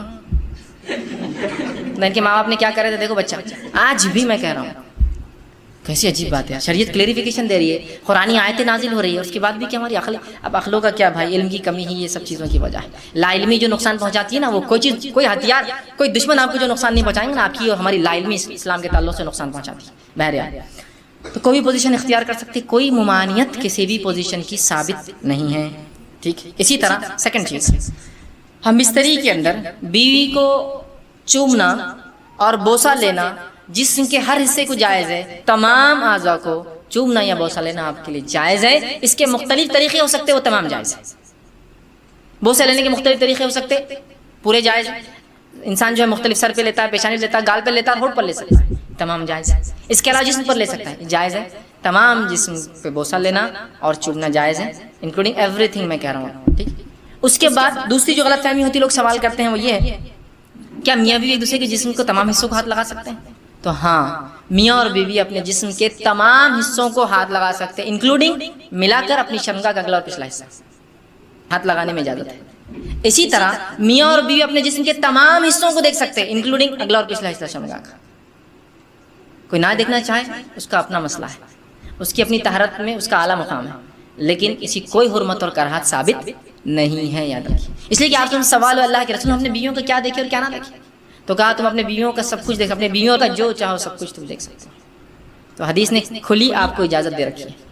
ان کے ماں باپ نے کیا کرے تھے دیکھو بچہ. آج بھی میں کہہ رہا ہوں کیسی عجیب بات ہے. شریعت کلیریفیکیشن دے رہی ہے، قرآنی آیتیں نازل ہو رہی ہے، اس کے بعد بھی کہ ہماری اب عقلوں کا کیا بھائی، علم کی کمی ہی یہ سب چیزوں کی وجہ ہے. لا علمی جو نقصان پہنچاتی ہے نا، وہ کوئی چیز، کوئی ہتھیار، کوئی دشمن آپ کو جو نقصان نہیں پہنچائیں گے نا، آپ کی اور ہماری لا علمی اسلام کے تعلق سے نقصان پہنچاتی ہے. بہرحال تو کوئی بھی پوزیشن اختیار کر سکتے، کوئی ممانعت کسی بھی پوزیشن کی ثابت نہیں ہے. ٹھیک. اسی طرح سیکنڈ چیز، ہم بستری کے اندر بیوی کو چومنا اور بوسہ لینا جسم کے ہر حصے کو جائز ہے. تمام اعضاء کو چومنا یا بوسہ لینا آپ کے لیے جائز ہے. اس کے مختلف طریقے ہو سکتے، وہ تمام جائز ہے. بوسہ لینے کے مختلف طریقے ہو سکتے، پورے جائز. انسان جو ہے مختلف سر پہ لیتا ہے، پیشانی لیتا ہے، گال پہ لیتا ہے، ہونٹ پر لے سکتا ہے، تمام جائز ہے. اس کے علاوہ جسم پر لے سکتا ہے، جائز ہے. تمام جسم پہ بوسہ لینا اور چومنا جائز ہے، انکلوڈنگ ایوری تھنگ میں کہہ رہا ہوں. ٹھیک. اس کے بعد دوسری جو غلط فہمی ہوتی ہے، لوگ سوال کرتے ہیں، وہ یہ ہے کیا میاں بیوی ایک دوسرے کے جسم کو تمام حصوں کو ہاتھ لگا سکتے ہیں؟ تو ہاں، میاں اور بیوی اپنے جسم کے تمام حصوں کو ہاتھ لگا سکتے ہیں، انکلوڈنگ ملا کر اپنی شرمگاہ کا اگلا اور پچھلا حصہ ہاتھ لگانے میں اجازت ہے. اسی طرح میاں اور بیوی اپنے جسم کے تمام حصوں کو دیکھ سکتے ہیں انکلوڈنگ اگلا اور پچھلا حصہ شرمگاہ کا. کوئی نہ دیکھنا چاہے اس کا اپنا مسئلہ ہے، اس کی اپنی طہارت میں اس کا اعلیٰ مقام ہے، لیکن اسی کوئی حرمت اور کراہت ثابت نہیں ہے. یاد رکھیے، اس لیے کہ آپ تم سوال اللہ کے رسول ہم نے بیویوں کا کیا دیکھے اور کیا نہ دیکھے، تو کہا تم اپنے بیویوں کا سب کچھ دیکھ، اپنے بیویوں کا جو چاہو سب کچھ تم دیکھ سکتے ہو. تو حدیث نے کھلی آپ کو اجازت دے رکھی ہے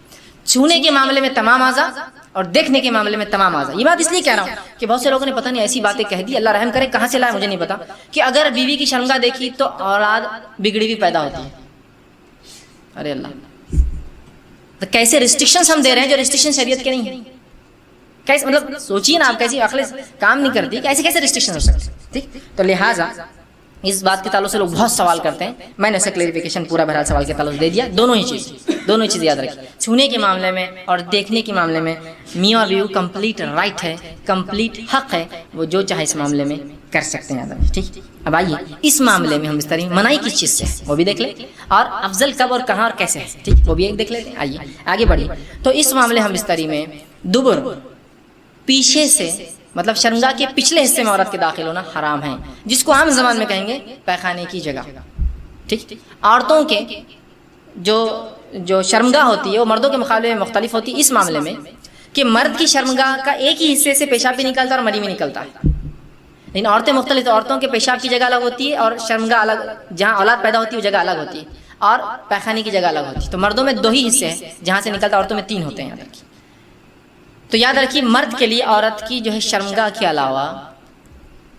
چھونے کے معاملے میں تمام اعضاء اور دیکھنے کے معاملے میں تمام اعضاء. یہ بات اس لیے کہہ رہا ہوں کہ بہت سے لوگوں نے پتہ نہیں ایسی باتیں کہہ دی، اللہ رحم کرے کہاں سے لائے مجھے نہیں پتا، کہ اگر بیوی کی شرمگاہ دیکھی تو اولاد بگڑی ہوئی پیدا ہوتی ہے. ارے اللہ، تو کیسے ریسٹرکشنز ہم دے رہے ہیں جو ریسٹرکشن شریعت کے نہیں ہیں. کیسے مطلب سوچیے نا آپ، کیسی عقل کام نہیں کرتی کہ ایسے کیسے ریسٹرکشن ہو سکتے. ٹھیک، تو لہٰذا اس بات کے تعلق سے لوگ بہت سوال کرتے ہیں. میں نے اسے کلیریفیکیشن پورا بہرحال سوال کے تعلق سے دے دیا. دونوں ہی چیز یاد رکھیے، چھونے کے معاملے میں اور دیکھنے کے معاملے میں میاں اور بیوی کمپلیٹ رائٹ ہے، کمپلیٹ حق ہے، وہ جو چاہے اس معاملے میں کر سکتے ہیں. یاد رکھیے. ٹھیک، اب آئیے اس معاملے میں ہم اس طرح منائی کس چیز سے وہ بھی دیکھ لیں، اور افضل کب اور کہاں اور کیسے ہے. ٹھیک، وہ بھی ایک دیکھ لیتے ہیں. آئیے آگے بڑھیے. تو اس معاملے ہم بستری میں دبر پیچھے سے مطلب شرمگاہ کے پچھلے حصے میں عورت کے داخل ہونا حرام ہے، جس کو عام زبان میں کہیں گے پیخانے کی جگہ. ٹھیک، عورتوں کے جو شرمگاہ ہوتی ہے وہ مردوں کے مقابلے میں مختلف ہوتی ہے اس معاملے میں کہ مرد کی شرمگاہ کا ایک ہی حصے سے پیشاب بھی نکلتا ہے اور منی بھی نکلتا ہے. لیکن عورتیں مختلف، عورتوں کے پیشاب کی جگہ الگ ہوتی ہے اور شرمگاہ الگ، جہاں اولاد پیدا ہوتی ہے وہ جگہ الگ ہوتی ہے، اور پیخانے کی جگہ الگ ہوتی ہے. تو مردوں میں 2 ہی حصے ہیں جہاں سے نکلتا ہے، عورتوں میں 3 ہوتے ہیں. یاد رکھیے. تو یاد رکھیے مرد کے لیے عورت کی جو ہے شرمگاہ کے علاوہ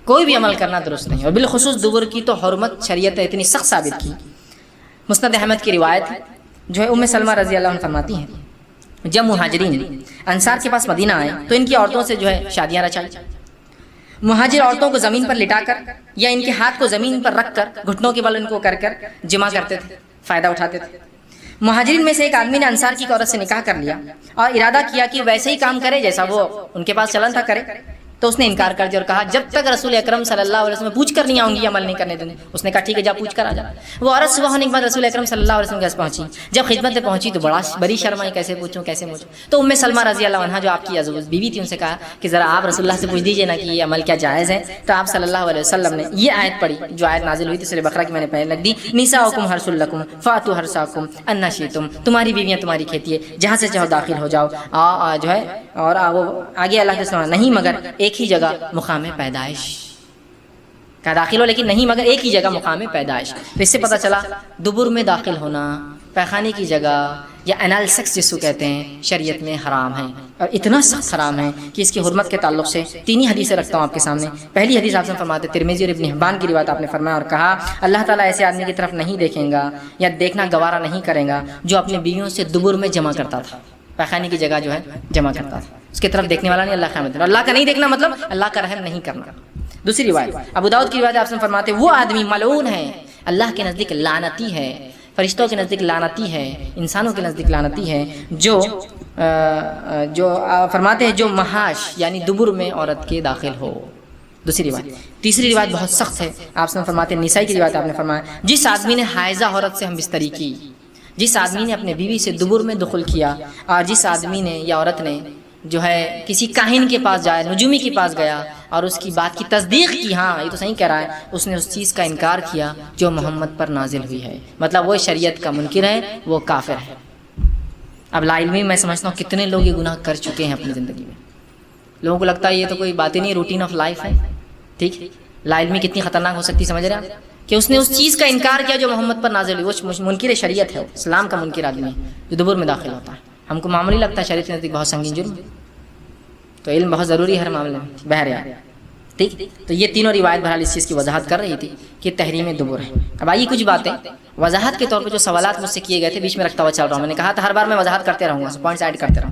کوئی بھی عمل کرنا درست نہیں، اور بالخصوص دبر کی تو حرمت شریعت نے اتنی سخت ثابت کی. مسند احمد کی روایت جو ہے ام سلمہ رضی اللہ عنہ فرماتی ہیں جب مہاجرین انصار کے پاس مدینہ آئے تو ان کی عورتوں سے جو ہے شادیاں رچائی. مہاجر عورتوں کو زمین پر لٹا کر یا ان کے ہاتھ کو زمین پر رکھ کر گھٹنوں کے بل ان کو کر جمع کرتے تھے، فائدہ اٹھاتے تھے. مہاجرین میں سے ایک آدمی نے انصار کی عورت سے نکاح کر لیا اور ارادہ کیا کہ ویسے ہی کام کرے جیسا وہ ان کے پاس چلن تھا کرے. تو اس نے انکار کر دیا اور کہا جب تک رسول اکرم صلی اللہ علیہ وسلم پوچھ کر نہیں آؤں گی عمل نہیں کرنے دوں گی. اس نے کہا ٹھیک ہے جا پوچھ کر آ جا. وہ عورت صبح ہونے کے بعد رسول اکرم صلی اللہ علیہ وسلم کے پاس پہنچی. جب خدمت میں پہنچی تو بڑی شرمائی، کیسے پوچھوں کیسے پوچھوں. تو ام سلمہ رضی اللہ عنہا جو آپ کی عزوج بیوی تھی ان سے کہا کہ ذرا آپ رسول اللہ سے پوچھ دیجیے نا کہ یہ عمل کیا جائز ہے. تو آپ صلی اللہ علیہ وسلم نے یہ آیت پڑھی جو آیت نازل ہوئی تھی سورہ بقرہ کی، میں نے پہلے لکھ دی، نساؤکم حرث لکم فاتوا حرثکم انا شئتم. تمہاری بیویاں تمہاری کھیتی ہے، جہاں سے چاہو داخل ہو جاؤ. جو ہے اور وہ آگے اللہ کے سلام نہیں مگر ایک ہی جگہ مقام پیدائش کا داخل ہو، لیکن نہیں مگر ایک ہی جگہ مقام پیدائش. تو اس سے پتہ چلا دبر میں داخل ہونا، پیخانے کی جگہ یا انال سیکس جس کو کہتے ہیں شریعت میں حرام ہے، اور اتنا سخت حرام ہے کہ اس کی حرمت کے تعلق سے 3 ہی حدیثیں رکھتا ہوں آپ کے سامنے. پہلی حدیث آپ نے فرماتے ترمذی اور ابن حبان کی روایت آپ نے فرمایا اور کہا اللہ تعالیٰ ایسے آدمی کی طرف نہیں دیکھیں گا یا دیکھنا گوارا نہیں کرے گا جو اپنی بیویوں سے دبر میں جمع کرتا تھا، پیخانے کی جگہ جو ہے جمع کرتا تھا. اس کی طرف دیکھنے والا نہیں اللہ قیامت میں. اللہ کا نہیں دیکھنا مطلب اللہ کا رحم نہیں کرنا. دوسری روایت ابو داؤد کی روایت آپ سے فرماتے وہ آدمی ملعون ہے، اللہ کے نزدیک لعنتی ہے، فرشتوں کے نزدیک لعنتی ہے، انسانوں کے نزدیک لعنتی ہے، جو فرماتے ہیں جو محاش یعنی دبر میں عورت کے داخل ہو. دوسری روایت. تیسری روایت بہت سخت ہے، آپ سے فرماتے ہیں نسائی کی روایت آپ نے فرمایا جس آدمی نے حائضہ عورت سے ہم بستری کی، جس آدمی نے اپنے بیوی سے دبر میں دخل کیا، اور جس آدمی نے یا عورت نے جو ہے کسی کاہن کے پاس جایا، نجومی کے پاس گیا اور اس کی بات کی تصدیق کی، ہاں یہ تو صحیح کہہ رہا ہے، اس نے اس چیز کا انکار کیا جو محمد پر نازل ہوئی ہے، مطلب وہ شریعت کا منکر ہے، وہ کافر ہے. اب لا علمی میں سمجھتا ہوں کتنے لوگ یہ گناہ کر چکے ہیں اپنی زندگی میں. لوگوں کو لگتا ہے یہ تو کوئی بات ہی نہیں، روٹین آف لائف ہے. ٹھیک، لا علمی کتنی خطرناک ہو سکتی سمجھ رہے ہیں آپ، کہ اس نے اس چیز کا انکار کیا جو محمد پر نازل ہوئی. وہ منکر شریعت ہے، اسلام کا منکر آدمی جو دبر میں داخل ہوتا ہے. ہم کو معمولی لگتا ہے، شریعت کے نزدیک بہت سنگین جرم. تو علم بہت ضروری ہے ہر معاملے میں بہرحال. ٹھیک، تو یہ تینوں روایت بہرحال اس چیز کی وضاحت کر رہی تھی کہ تحریم دبر ہے. اب آئیے کچھ باتیں وضاحت کے طور پہ جو سوالات مجھ سے کیے گئے تھے بیچ میں رکھتا ہوا چل رہا ہوں. میں نے کہا تھا ہر بار میں وضاحت کرتے رہوں گا، پوائنٹس ایڈ کرتے رہوں.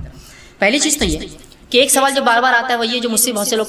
پہلی چیز تو یہ کہ ایک سوال جو بار بار آتا ہے وہ یہ جو مجھ سے بہت سے لوگ